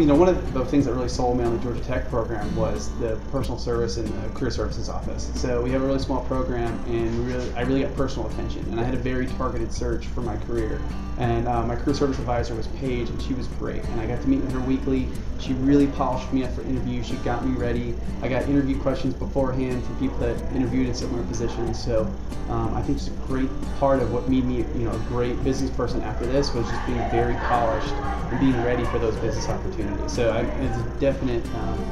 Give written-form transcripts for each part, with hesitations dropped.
one of the things that really sold me on the Georgia Tech program was the personal service and the career services office. So we have a really small program, and I really got personal attention, and I had a very targeted search for my career. And my career service advisor was Paige, and she was great. And I got to meet with her weekly. She really polished me up for interviews. She got me ready. I got interview questions beforehand from people that interviewed in similar positions. So I think just a great part of what made me, a great business person after this was just being very polished and being ready for those business opportunities. So it's a definite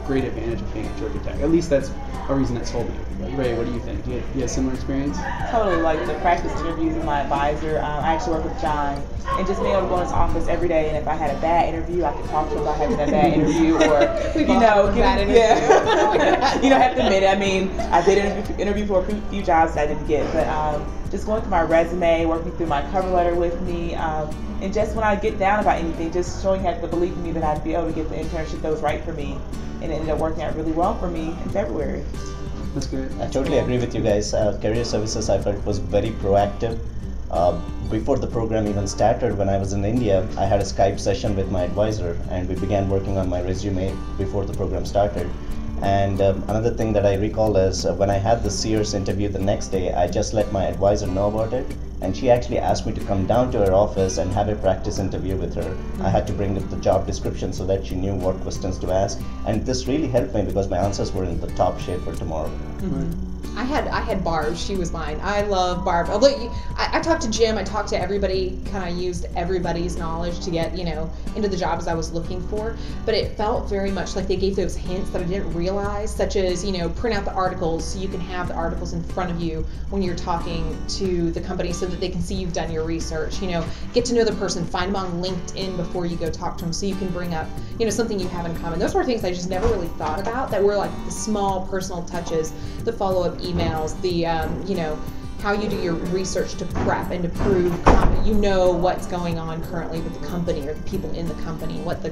great advantage of being at Georgia Tech. At least that's a reason that sold me. Ray, what do you think? You had a similar experience? Totally, like the practice interviews with my advisor. I actually work with John, and just being able to go in his office every day, and if I had a bad interview, I could talk to him about having a bad interview, or I have to admit it. I mean, I did interview for a few jobs that I didn't get, but just going through my resume, working through my cover letter with me, and just when I get down about anything, just showing the belief in me that I'd be able to get the internship that was right for me, and it ended up working out really well for me in February. That's great. I totally agree with you guys. Career Services, I felt, was very proactive. Before the program even started, when I was in India, I had a Skype session with my advisor, and we began working on my resume before the program started. And another thing that I recall is when I had the Sears interview the next day, I just let my advisor know about it, and she actually asked me to come down to her office and have a practice interview with her. Mm-hmm. I had to bring up the job description so that she knew what questions to ask, and this really helped me because my answers were in the top shape for tomorrow. Mm-hmm. I had Barb. She was mine. I love Barb. I talked to Jim. I talked to everybody. Kind of used everybody's knowledge to get into the jobs I was looking for. But it felt very much like they gave those hints that I didn't realize, such as print out the articles so you can have the articles in front of you when you're talking to the company, so that they can see you've done your research. Get to know the person. Find them on LinkedIn before you go talk to them, so you can bring up something you have in common. Those were things I just never really thought about. That were like the small personal touches, the follow-up emails, the how you do your research to prep and to prove what's going on currently with the company or the people in the company, what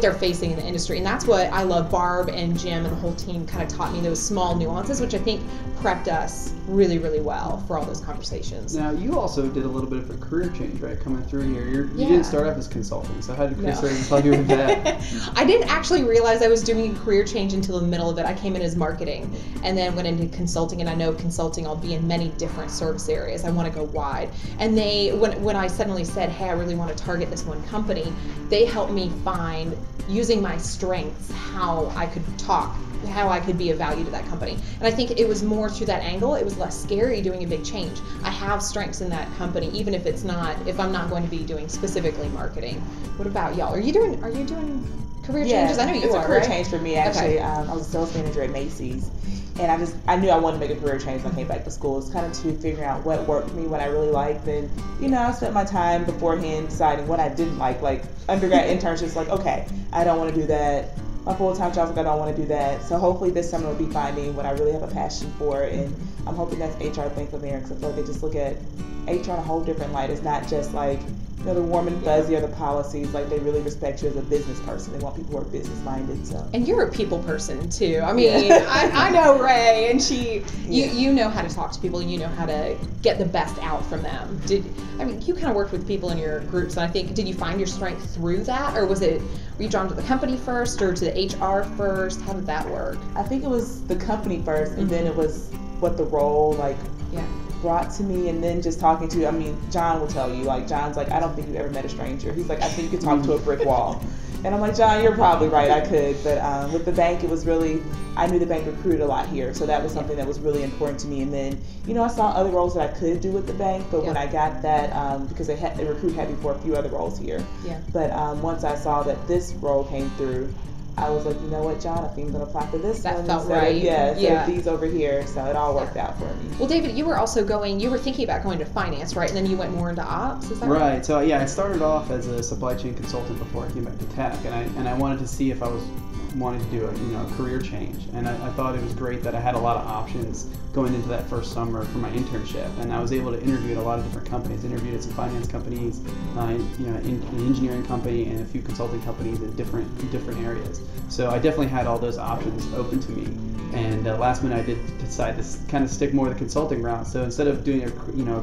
they're facing in the industry. And that's what I love. Barb and Jim and the whole team kind of taught me those small nuances, which I think prepped us really, really well for all those conversations. Now, you also did a little bit of a career change, right, coming through here. You didn't start off as consulting, so how did Chris help you with that? I didn't actually realize I was doing a career change until the middle of it. I came in as marketing and then went into consulting, and I know consulting, I'll be in many different service areas. I want to go wide. And when I suddenly said, hey, I really want to target this one company, they helped me find, using my strengths, how I could talk, how I could be of value to that company. And I think it was more through that angle. It was less scary doing a big change. I have strengths in that company, even if I'm not going to be doing specifically marketing. What about y'all? Are you doing career changes? I know you it's are, a career right? change for me, actually. Okay. I was a sales manager at Macy's, and I knew I wanted to make a career change when I came back to school. It's kind of to figuring out what worked for me, what I really liked, and I spent my time beforehand deciding what I didn't like undergrad internships, okay, I don't want to do that. My full-time job, I don't want to do that. So hopefully this summer we'll be finding what I really have a passion for, and I'm hoping that's HR Think America, because I feel like they just look at HR in a whole different light. It's not just the warm and fuzzy or the policies. They really respect you as a business person. They want people who are business minded. So. And you're a people person too. I mean, I know Ray, and you know how to talk to people, and you know how to get the best out from them. You kind of worked with people in your groups, and I think, did you find your strength through that, or were you drawn to the company first or to the HR first? How did that work? I think it was the company first, and then it was what the role brought to me, and then just talking to, John will tell you, John's I don't think you've ever met a stranger. He's I think you could talk to a brick wall. And I'm John, you're probably right, I could. But with the bank, it was really, I knew the bank recruited a lot here, so that was something that was really important to me. And then, I saw other roles that I could do with the bank, but when I got that, because they recruit heavy for a few other roles here. Yeah. But once I saw that this role came through, I was you know what, John, I think I'm going to apply for this one. That felt right. So these over here, so it all worked out for me. Well, David, you were thinking about going to finance, right? And then you went more into ops, is that right? Right, so I started off as a supply chain consultant before I came back to tech, and I wanted to see if I wanted to do a career change, and I thought it was great that I had a lot of options going into that first summer for my internship, and I was able to interview at a lot of different companies. Interviewed at some finance companies, an engineering company, and a few consulting companies in different areas. So I definitely had all those options open to me. And last minute, I did decide to kind of stick more to the consulting route. So instead of doing a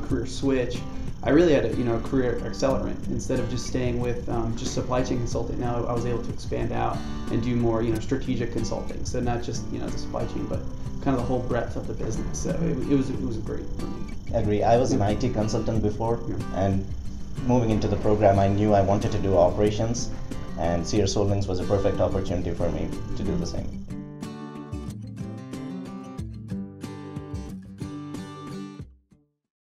career switch, I really had a career accelerant. Instead of just staying with just supply chain consulting, now I was able to expand out and do more strategic consulting. So not just the supply chain, but kind of the whole breadth of the business. So it was great for me. Agree. I was an IT consultant before, and moving into the program, I knew I wanted to do operations, and Sears Holdings was a perfect opportunity for me to do the same.